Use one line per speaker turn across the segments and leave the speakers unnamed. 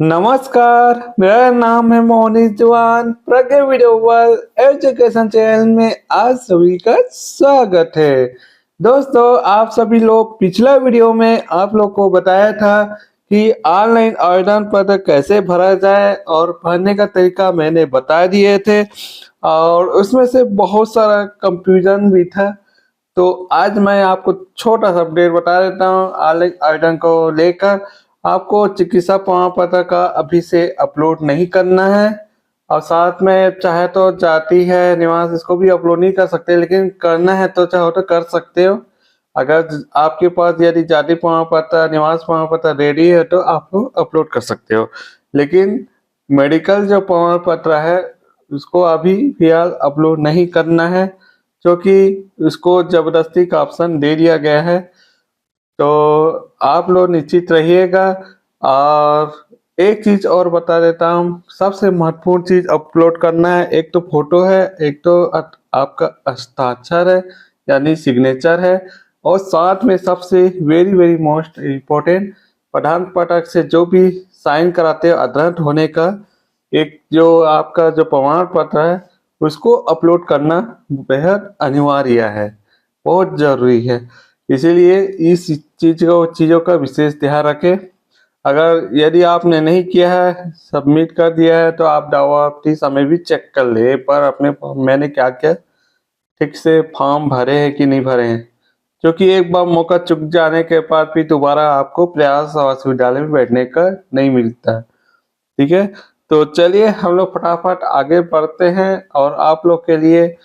नमस्कार, मेरा नाम है मोनिश जवान। प्रज्ञा वीडियो वर्ल्ड एजुकेशन चैनल में आज सभी का स्वागत है। दोस्तों, आप सभी लोग पिछला वीडियो में आप लोग को बताया था कि ऑनलाइन आवेदन पत्र कैसे भरा जाए और भरने का तरीका मैंने बता दिए थे और उसमें से बहुत सारा कंफ्यूजन भी था। तो आज मैं आपको छोटा सा अपडेट बता देता हूँ ऑनलाइन आवेदन को लेकर। आपको चिकित्सा प्रमाण पत्र का अभी से अपलोड नहीं करना है और साथ में चाहे तो जाति है निवास इसको भी अपलोड नहीं कर सकते, लेकिन करना है तो चाहो तो कर सकते हो। अगर आपके पास यदि जाति प्रमाण पत्र निवास प्रमाण पत्र रेडी है तो आप अपलोड कर सकते हो, लेकिन मेडिकल जो प्रमाण पत्र है उसको अभी फिलहाल अपलोड नहीं करना है क्योंकि उसको जबरदस्ती का ऑप्शन दे दिया गया है। तो आप लोग निश्चित रहिएगा। और एक चीज और बता देता हूँ, सबसे महत्वपूर्ण चीज अपलोड करना है, एक तो फोटो है, एक तो आपका हस्ताक्षर है यानी सिग्नेचर है, और साथ में सबसे वेरी वेरी मोस्ट इम्पोर्टेंट प्रधान पाठक से जो भी साइन कराते हो अदरंत होने का एक जो आपका जो प्रमाण पत्र है उसको अपलोड करना बेहद अनिवार्य है, बहुत जरूरी है। इसीलिए इस चीज़ों का विशेष ध्यान रखें। अगर यदि आपने नहीं किया है, सबमिट कर दिया है, तो आप दावा समय भी चेक कर ले पर अपने मैंने क्या क्या ठीक से फॉर्म भरे हैं कि नहीं भरे हैं, क्योंकि एक बार मौका चुक जाने के बाद भी दोबारा आपको प्रयास आवासीय विद्यालय में बैठने का नहीं मिलता। ठीक है, तो चलिए हम लोग फटाफट आगे बढ़ते हैं और आप लोग के लिए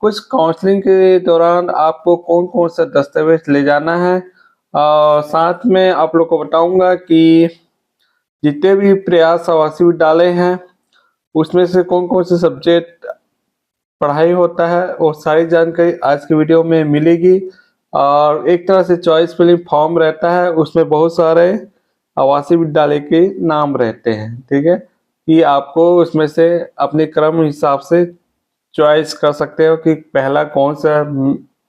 कुछ काउंसलिंग के दौरान आपको कौन कौन सा दस्तावेज ले जाना है और साथ में आप लोग को बताऊंगा कि जितने भी प्रयास आवासीय विद्यालय हैं उसमें से कौन कौन से सब्जेक्ट पढ़ाई होता है और सारी जानकारी आज की वीडियो में मिलेगी। और एक तरह से चॉइस फिलिंग फॉर्म रहता है, उसमें बहुत सारे आवासीय विद्यालय के नाम रहते हैं। ठीक है, कि आपको उसमें से अपने क्रम हिसाब से चॉइस कर सकते हो कि पहला कौन सा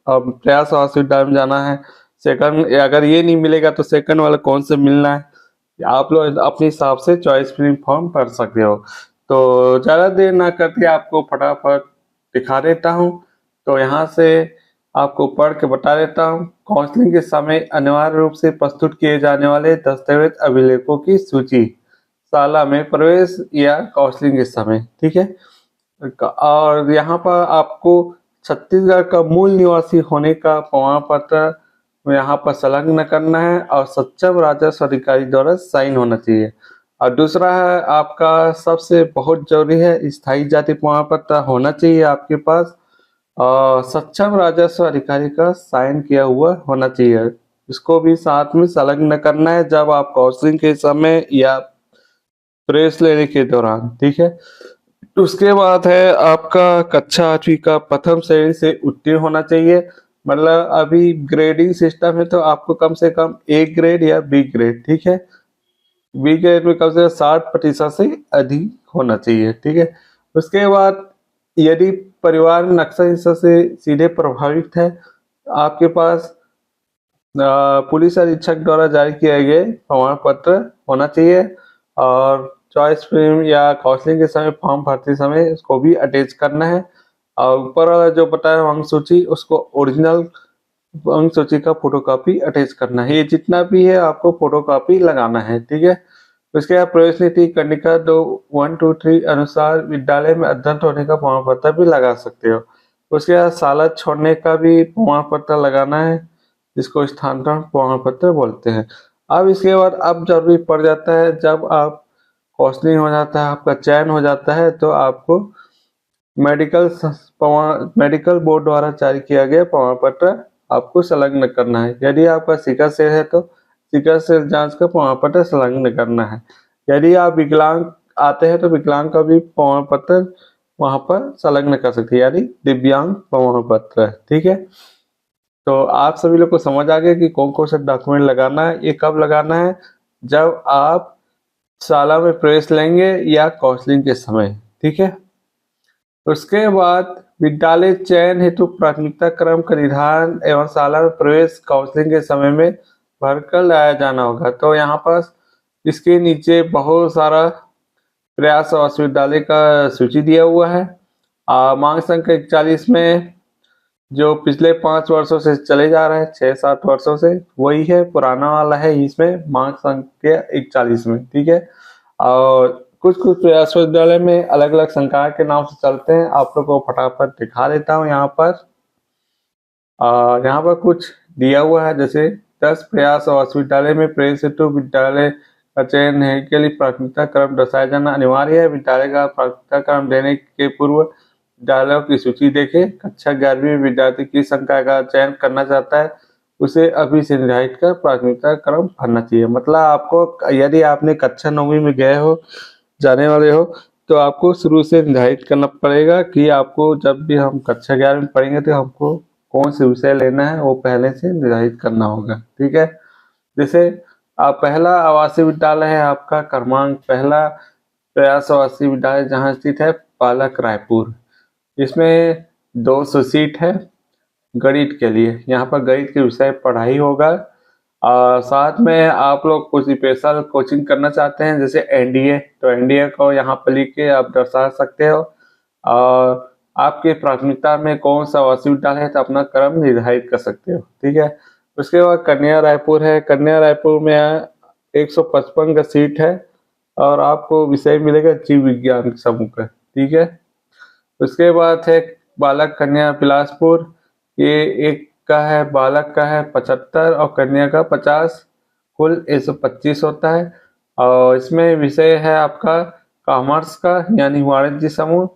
प्रयास आवासीय विद्यालय में जाना है, सेकंड अगर ये नहीं मिलेगा तो सेकंड वाला कौन से मिलना है, आप लोग अपने हिसाब से चॉइस फिलिंग फॉर्म भर सकते हो। तो ज़्यादा देर ना करके आपको फटाफट दिखा देता हूँ। तो यहाँ से आपको पढ़ के बता देता हूँ। काउंसलिंग के समय अनिवार्य रूप से प्रस्तुत किए जाने वाले दस्तावेज अभिलेखों की सूची, शाला में प्रवेश या काउंसलिंग के समय। ठीक है, और यहाँ पर आपको छत्तीसगढ़ का मूल निवासी होने का प्रमाण पत्र यहाँ पर संलग्न करना है और सक्षम राजस्व अधिकारी द्वारा साइन होना चाहिए। और दूसरा है आपका सबसे बहुत जरूरी है स्थायी जाति प्रमाण पत्र होना चाहिए आपके पास और सक्षम राजस्व अधिकारी का साइन किया हुआ होना चाहिए। इसको भी साथ में संलग्न करना है जब आप काउंसलिंग के समय या प्रेस लेने के दौरान। ठीक है, उसके बाद है आपका कक्षा 8वीं का प्रथम श्रेणी से उत्तीर्ण होना चाहिए। मतलब अभी ग्रेडिंग सिस्टम है तो आपको कम से कम ए ग्रेड या बी ग्रेड, ठीक है, बी ग्रेड में कम से कम 60% से अधिक होना चाहिए। ठीक है, उसके बाद यदि परिवार में नक्सल हिंसा से सीधे प्रभावित है, आपके पास पुलिस अधीक्षक द्वारा जारी किए गए प्रमाण पत्र होना चाहिए और चॉइस फिल्म या काउंसलिंग के समय फॉर्म भरते समय इसको भी अटैच करना है। और ऊपर वाला जो बताया अंक सूची उसको ओरिजिनल अंक सूची का फोटोकॉपी अटैच करना है। ये जितना भी है आपको फोटोकॉपी लगाना है। ठीक है, उसके बाद प्रवेश नीति कंडिका 1, 2, 3 अनुसार विद्यालय में अध्ययन होने का प्रमाण पत्र भी लगा सकते हो। उसके बाद शाला छोड़ने का भी प्रमाण पत्र लगाना है, जिसको स्थानांतरण प्रमाण पत्र बोलते हैं। अब इसके बाद अब जरूरी पड़ जाता है जब आप काउंसलिंग हो जाता है, आपका चयन हो जाता है, तो आपको मेडिकल बोर्ड द्वारा जारी किया गया प्रमाण पत्र आपको संलग्न करना है। यदि आपका सिकल सेल है तो सिकल सेल जांच का प्रमाण पत्र संलग्न करना है। यदि आप विकलांग आते हैं तो विकलांग का भी प्रमाण पत्र वहां पर संलग्न कर सकते हैं, यानी दिव्यांग प्रमाण पत्र। ठीक है, तो आप सभी लोग को समझ आ गया कि कौन कौन सा डॉक्यूमेंट लगाना है। ये कब लगाना है, जब आप शाला में प्रवेश लेंगे या काउंसलिंग के समय। ठीक है, उसके बाद विद्यालय चयन हेतु प्राथमिकता क्रम का निर्धारण एवं शाला में प्रवेश काउंसलिंग के समय में भरकर लाया जाना होगा। तो यहाँ पर इसके नीचे बहुत सारा प्रयास विश्वविद्यालय का सूची दिया हुआ है। मांग संख्या 41 में जो पिछले 5 वर्षों से चले जा रहे हैं, 6-7 वर्षों से, वही है, पुराना वाला है इसमें मांग संख्या 41 में। ठीक है, और कुछ प्रयास विश्वविद्यालय में अलग अलग संकाय के नाम से चलते हैं। आप लोग को फटाफट दिखा देता हूँ। यहाँ पर कुछ दिया हुआ है, जैसे 10 प्रयास और विश्वविद्यालय में प्रवेश हेतु विद्यालय का चयन है के लिए प्राथमिकता क्रम दर्शाया जाना अनिवार्य है। विद्यालय का प्राथमिकता क्रम देने के पूर्व विद्यालयों की सूची देखें। कक्षा 11वीं में विद्यार्थी किस संकाय का चयन करना चाहता है, उसे अभी से निर्धारित कर प्राथमिकता क्रम भरना चाहिए। मतलब आपको, यदि आपने कक्षा 9वीं में गए हो, जाने वाले हो, तो आपको शुरू से निर्धारित करना पड़ेगा कि आपको जब भी हम कक्षा 11 में पढ़ेंगे तो हमको कौन से विषय लेना है, वो पहले से निर्धारित करना होगा। ठीक है, जैसे पहला आवासीय विद्यालय है आपका क्रमांक पहला प्रयास आवासीय विद्यालय जहाँ स्थित है पालक रायपुर। इसमें 200 सीट है गणित के लिए। यहाँ पर गणित के विषय पढ़ाई होगा। साथ में आप लोग कुछ स्पेशल कोचिंग करना चाहते हैं जैसे एनडीए, तो एनडीए को यहाँ पर लिख के आप दर्शा सकते हो। और आपके प्राथमिकता में कौन सा आवासीय विद्यालय है तो अपना क्रम निर्धारित कर सकते हो। ठीक है, उसके बाद कन्या रायपुर है। कन्या रायपुर में 155 का सीट है और आपको विषय मिलेगा जीव विज्ञान समूह का। ठीक है, उसके बाद है बालक कन्या बिलासपुर। ये एक का है, बालक का है 75 और कन्या का 50, कुल 125 होता है। और इसमें विषय है आपका कॉमर्स का यानी वाणिज्य समूह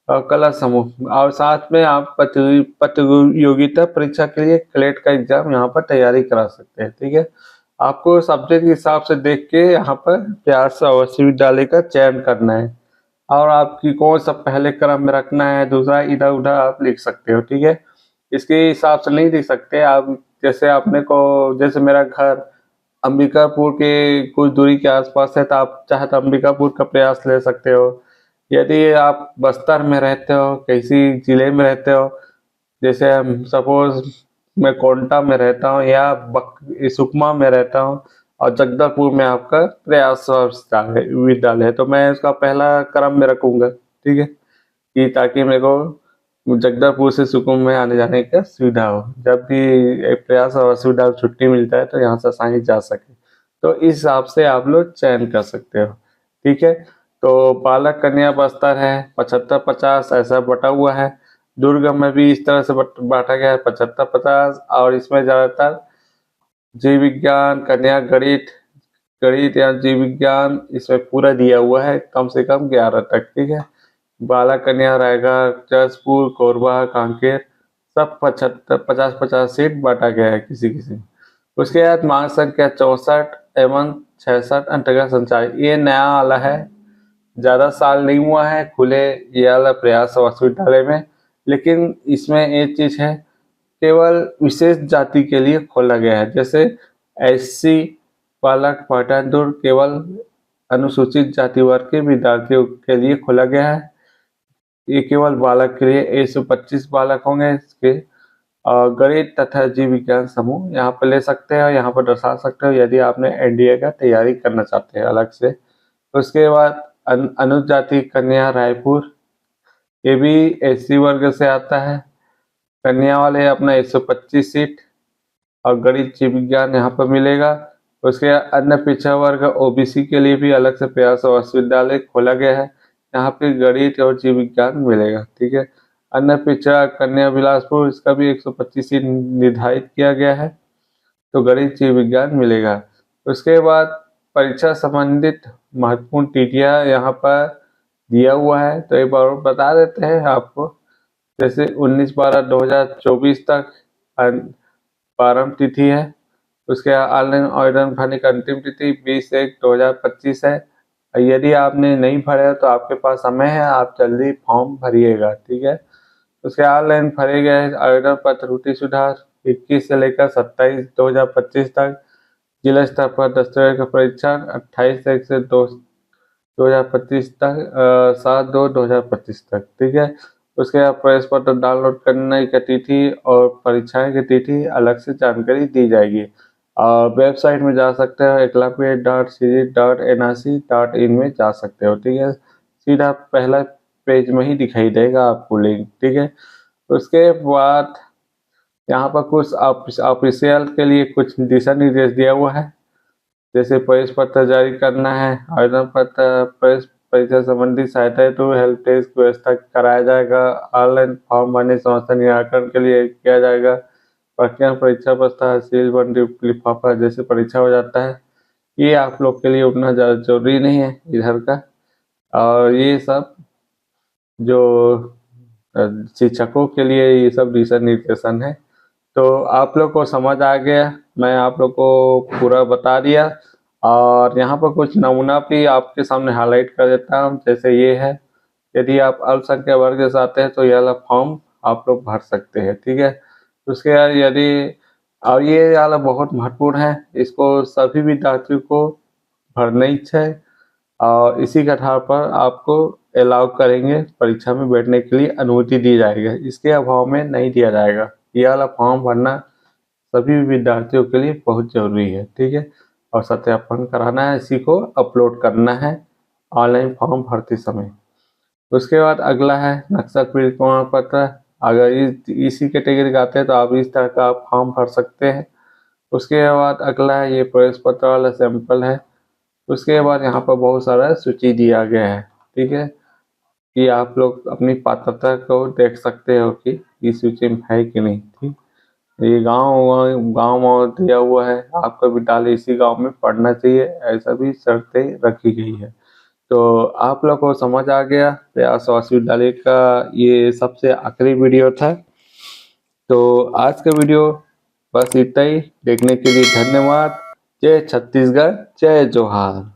और कला समूह। और साथ में आप प्रतियोगिता परीक्षा के लिए क्लेट का एग्जाम यहाँ पर तैयारी करा सकते हैं। ठीक है, आपको सब्जेक्ट के हिसाब से देख के यहाँ पर प्रयास आवासीय विद्यालय का चयन करना है और आपकी कौन सा पहले क्रम में रखना है, दूसरा इधर उधर आप लिख सकते हो। ठीक है, इसके हिसाब से नहीं लिख सकते आप। जैसे आपने को, जैसे मेरा घर अंबिकापुर के कुछ दूरी के आसपास है तो आप चाहे तो अंबिकापुर का प्रयास ले सकते हो। यदि आप बस्तर में रहते हो, किसी जिले में रहते हो, जैसे सपोज मैं कोंटा में रहता हूँ या सुकमा में रहता हूँ और जगदलपुर में आपका प्रयास विद्यालय है, तो मैं उसका पहला क्रम में रखूंगा। ठीक है, कि ताकि मेरे को जगदलपुर से सुकमा में आने जाने का सुविधा हो। जब भी एक प्रयास और विद्यालय छुट्टी मिलता है तो यहाँ से आसानी जा सके, तो इस हिसाब से आप लोग चयन कर सकते हो। ठीक है, तो बालक कन्या बस्तर है 75-50 ऐसा बटा हुआ है। दुर्ग में भी इस तरह से बांटा गया है 75-50। और इसमें ज्यादातर जीव विज्ञान, कन्या गणित, गणित या जीव विज्ञान इसमें पूरा दिया हुआ है, कम से कम 11 तक। ठीक है, बालक कन्या रायगढ़, जसपुर, कोरबा, कांकेर सब 50-50 सीट बांटा गया है किसी किसी। उसके बाद मांग संख्या 64 एवं 66 अंतर्गत संचालित, ये नया वाला है, ज्यादा साल नहीं हुआ है खुले ये वाला प्रयास विश्वविद्यालय में। लेकिन इसमें एक चीज है, केवल विशेष जाति के लिए खोला गया है। जैसे एससी बालक पाटन दुर्ग केवल अनुसूचित जाति वर्ग के विद्यार्थियों के लिए खोला गया है। ये केवल बालक के लिए 125 बालक होंगे इसके। गणित तथा जीव विज्ञान समूह यहाँ पर ले सकते हैं, यहाँ पर दर्शा सकते हो यदि आपने एनडीए का तैयारी करना चाहते हैं अलग से। उसके बाद अनुसूचित जाति कन्या रायपुर, ये भी एससी वर्ग से आता है। कन्या वाले अपना 125 सीट और गणित जीव विज्ञान यहाँ पर मिलेगा। उसके अन्य पिछड़ा वर्ग ओबीसी के लिए भी अलग से प्रयास विश्वविद्यालय खोला गया है, यहाँ पे गणित और जीव विज्ञान मिलेगा। ठीक है, अन्य पिछड़ा कन्या बिलासपुर, इसका भी 125 सीट निर्धारित किया गया है, तो गणित जीव विज्ञान मिलेगा। उसके बाद परीक्षा संबंधित महत्वपूर्ण तिथियां यहाँ पर दिया हुआ है, तो एक बार बता देते हैं आपको। जैसे 19/12/2024 तक प्रारंभ तिथि है। उसके ऑनलाइन आवेदन भरने की अंतिम तिथि 20/1/2025 है। यदि आपने नहीं भरा तो आपके पास समय है, आप जल्दी फॉर्म भरिएगा। ठीक है, उसके ऑनलाइन भरे गए आवेदन पत्र त्रुटि सुधार 21 से लेकर 27/2/2025 तक। जिला स्तर पर दस्तावेज का परीक्षण 28 से 2025 तक, 7/2/2025 तक। ठीक है, उसके बाद प्रवेश पत्र डाउनलोड करने की तिथि और परीक्षाएं की तिथि अलग से जानकारी दी जाएगी। और वेबसाइट में जा सकते हो eklavya.cg.nrc.in में जा सकते हो। ठीक है, सीधा पहला पेज में ही दिखाई देगा आपको लिंक। ठीक है, उसके बाद यहाँ पर कुछ ऑफिशियल के लिए कुछ दिशा निर्देश दिया हुआ है, जैसे प्रवेश पत्र जारी करना है, आवेदन पत्र, प्रवेश परीक्षा संबंधी सहायता हेतु हेल्प डेस्क की व्यवस्था कराया जाएगा, ऑनलाइन फॉर्म भरने समस्या निराकरण के लिए किया जाएगा, प्रक्रिया परीक्षा प्रस्ताव सील बंदी लिफाफा जैसे परीक्षा हो जाता है। ये आप लोग के लिए उतना ज़्यादा जरूरी नहीं है इधर का। और ये सब जो शिक्षकों के लिए ये सब दिशा निर्देशन है। तो आप लोग को समझ आ गया, मैं आप लोग को पूरा बता दिया। और यहाँ पर कुछ नमूना भी आपके सामने हाईलाइट कर देता हूँ, जैसे ये है। यदि आप अल्पसंख्यक वर्ग से आते हैं तो यह वाला फॉर्म आप लोग भर सकते हैं। ठीक है, उसके बाद यदि और ये वाला बहुत महत्वपूर्ण है, इसको सभी विद्यार्थियों को भरना ही है और इसी के आधार पर आपको अलाउ करेंगे, परीक्षा में बैठने के लिए अनुमति दी जाएगी, इसके अभाव में नहीं दिया जाएगा। यह वाला फॉर्म भरना सभी विद्यार्थियों के लिए बहुत जरूरी है। ठीक है, और सत्यापन कराना है, इसी को अपलोड करना है ऑनलाइन फॉर्म भरते समय। उसके बाद अगला है नक्सल पीड़ित प्रमाण पत्र। अगर इसी कैटेगरी का आते हैं तो आप इस तरह का फॉर्म भर सकते हैं। उसके बाद अगला है ये प्रवेश पत्र वाला सैंपल है। उसके बाद यहाँ पर बहुत सारा सूची दिया गया है। ठीक है, कि आप लोग अपनी पात्रता को देख सकते हो कि इस सूची में है कि नहीं। ठीक, ये गांव में दिया हुआ है, आपका विद्यालय इसी गांव में पढ़ना चाहिए, ऐसा भी शर्तें रखी गई है। तो आप लोग को समझ आ गया प्रयास आवासीय विद्यालय का ये सबसे आखिरी वीडियो था। तो आज का वीडियो बस इतना ही, देखने के लिए धन्यवाद। जय छत्तीसगढ़, जय जोहार।